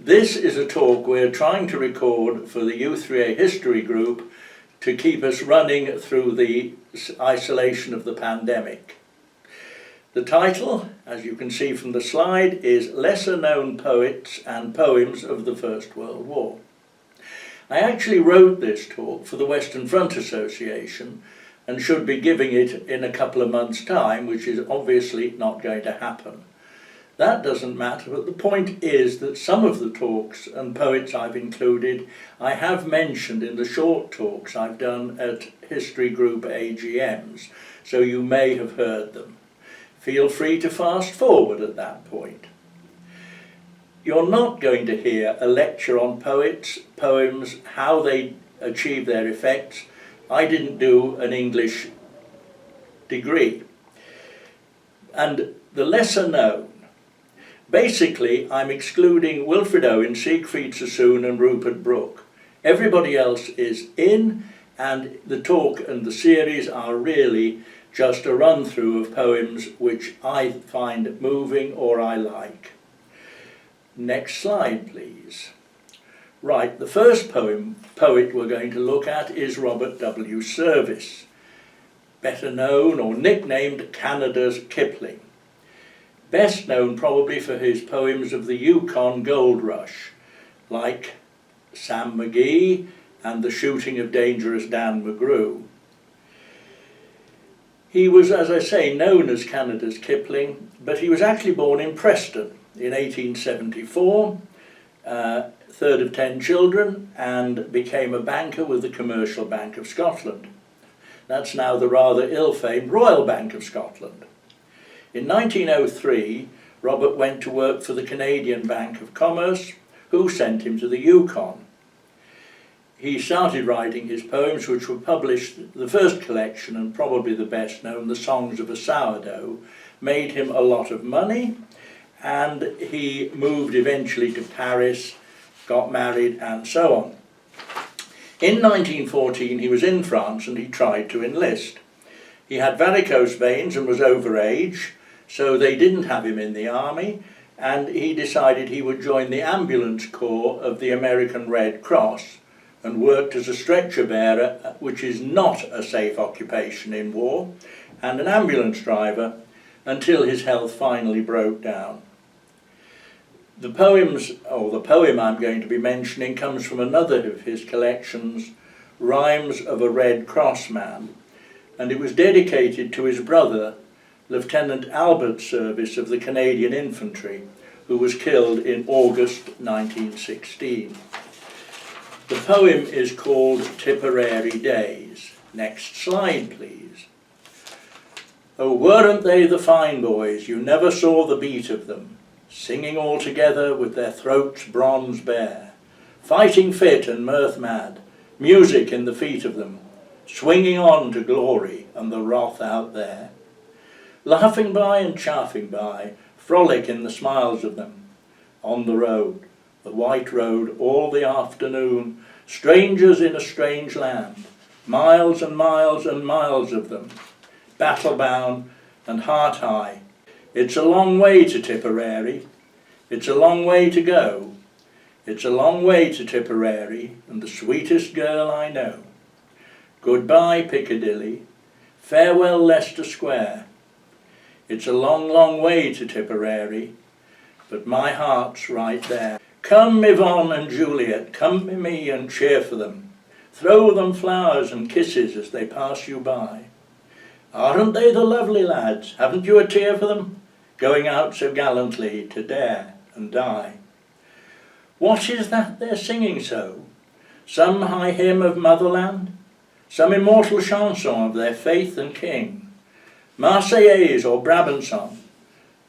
This is a talk we're trying to record for the U3A history group to keep us running through the isolation of the pandemic. The title, as you can see from the slide, is Lesser Known Poets and Poems of the First World War. I actually wrote this talk for the Western Front Association and should be giving it in a couple of months' time, which is obviously not going to happen. That doesn't matter, but the point is that some of the talks and poets I've included I have mentioned in the short talks I've done at history group AGMs, so you may have heard them. Feel free to fast forward at that point. You're not going to hear a lecture on poets, poems, how they achieve their effects. I didn't do an English degree. And the lesser known. Basically, I'm excluding Wilfred Owen, Siegfried Sassoon and Rupert Brooke. Everybody else is in, and the talk and the series are really just a run-through of poems which I find moving or I like. Next slide, please. Right, the first poet we're going to look at is Robert W. Service, better known or nicknamed Canada's Kipling. Best known probably for his poems of the Yukon Gold Rush, like Sam McGee and The Shooting of Dangerous Dan McGrew. He was, as I say, known as Canada's Kipling, but he was actually born in Preston in 1874, third of 10 children, and became a banker with the Commercial Bank of Scotland. That's now the rather ill-famed Royal Bank of Scotland. In 1903, Robert went to work for the Canadian Bank of Commerce, who sent him to the Yukon. He started writing his poems, which were published. The first collection, and probably the best known, The Songs of a Sourdough, made him a lot of money, and he moved eventually to Paris, got married, and so on. In 1914, he was in France and he tried to enlist. He had varicose veins and was over age, so they didn't have him in the army, and he decided he would join the ambulance corps of the American Red Cross and worked as a stretcher bearer, which is not a safe occupation in war, and an ambulance driver, until his health finally broke down. The poem I'm going to be mentioning comes from another of his collections, Rhymes of a Red Cross Man, and it was dedicated to his brother, Lieutenant Albert Service of the Canadian Infantry, who was killed in August 1916. The poem is called Tipperary Days. Next slide, please. Oh, weren't they the fine boys, you never saw the beat of them, singing all together with their throats bronze bare, fighting fit and mirth mad, music in the feet of them, swinging on to glory and the wrath out there. Laughing by and chaffing by, frolic in the smiles of them, on the road, the white road all the afternoon, strangers in a strange land, miles and miles and miles of them, battle-bound and heart-high. It's a long way to Tipperary, it's a long way to go, it's a long way to Tipperary, and the sweetest girl I know. Goodbye Piccadilly, farewell Leicester Square, it's a long, long way to Tipperary, but my heart's right there. Come Yvonne and Juliet, come to me and cheer for them. Throw them flowers and kisses as they pass you by. Aren't they the lovely lads? Haven't you a tear for them? Going out so gallantly to dare and die. What is that they're singing so? Some high hymn of motherland? Some immortal chanson of their faith and king? Marseillaise or Brabançon,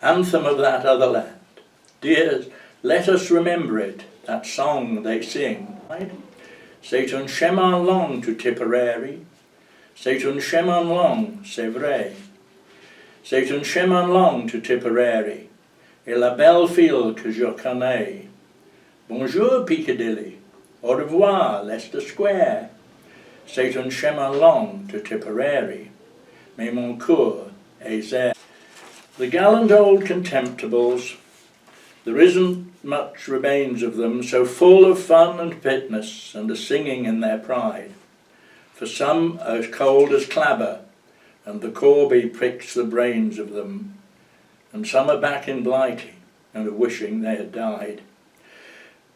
anthem of that other land. Dears, let us remember it, that song they sing. C'est un chemin long to Tipperary, c'est un chemin long, c'est vrai. C'est un chemin long to Tipperary, et la belle ville que je connais. Bonjour Piccadilly, au revoir Leicester Square. C'est un chemin long to Tipperary, mais mon cœur est there. The gallant old contemptibles There isn't much remains of them, so full of fun and fitness, and a singing in their pride. For some as cold as clabber, and the corby pricks the brains of them, and some are back in Blighty, and are wishing they had died.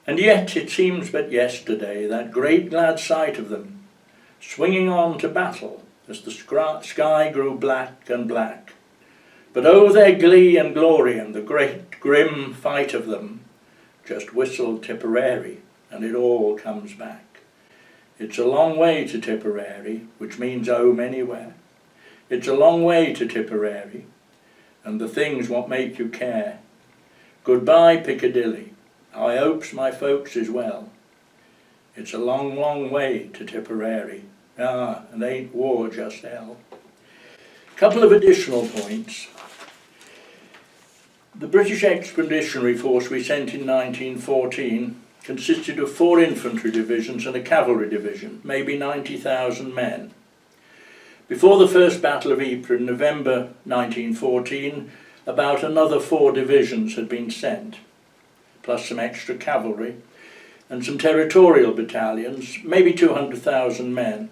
And yet it seems but yesterday, that great glad sight of them, swinging on to battle, as the sky grew black and black. But oh, their glee and glory, and the great grim fight of them, just whistled Tipperary, and it all comes back. It's a long way to Tipperary, which means home anywhere. It's a long way to Tipperary, and the things what make you care. Goodbye, Piccadilly, I hopes my folks is well. It's a long, long way to Tipperary, and ain't war just hell. Couple of additional points. The British Expeditionary Force we sent in 1914 consisted of 4 infantry divisions and a cavalry division, maybe 90,000 men. Before the First Battle of Ypres in November 1914, about another 4 divisions had been sent, plus some extra cavalry, and some territorial battalions, maybe 200,000 men,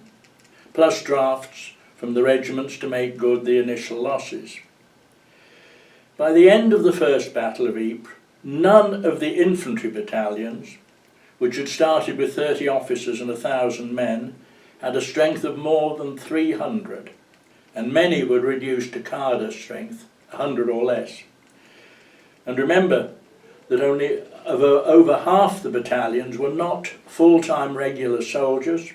plus drafts from the regiments to make good the initial losses. By the end of the First Battle of Ypres, none of the infantry battalions, which had started with 30 officers and 1,000 men, had a strength of more than 300, and many were reduced to cadre strength, 100 or less. And remember that only over half the battalions were not full-time regular soldiers.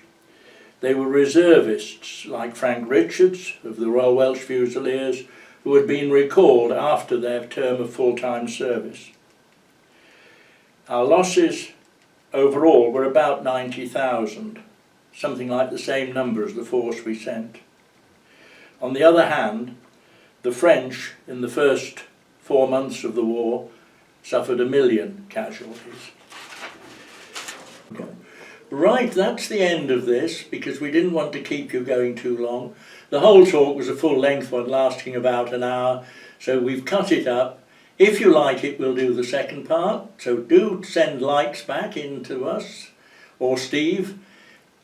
They were reservists, like Frank Richards of the Royal Welsh Fusiliers, who had been recalled after their term of full-time service. Our losses overall were about 90,000, something like the same number as the force we sent. On the other hand, the French, in the first 4 months of the war, suffered 1 million casualties. Right, that's the end of this, because we didn't want to keep you going too long. The whole talk was a full-length one, lasting about an hour, so we've cut it up. If you like it, we'll do the second part, so do send likes back into us, or Steve,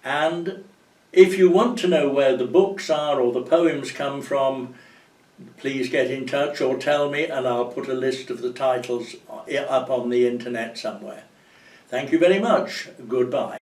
and if you want to know where the books are or the poems come from, please get in touch or tell me, and I'll put a list of the titles up on the internet somewhere. Thank you very much. Goodbye.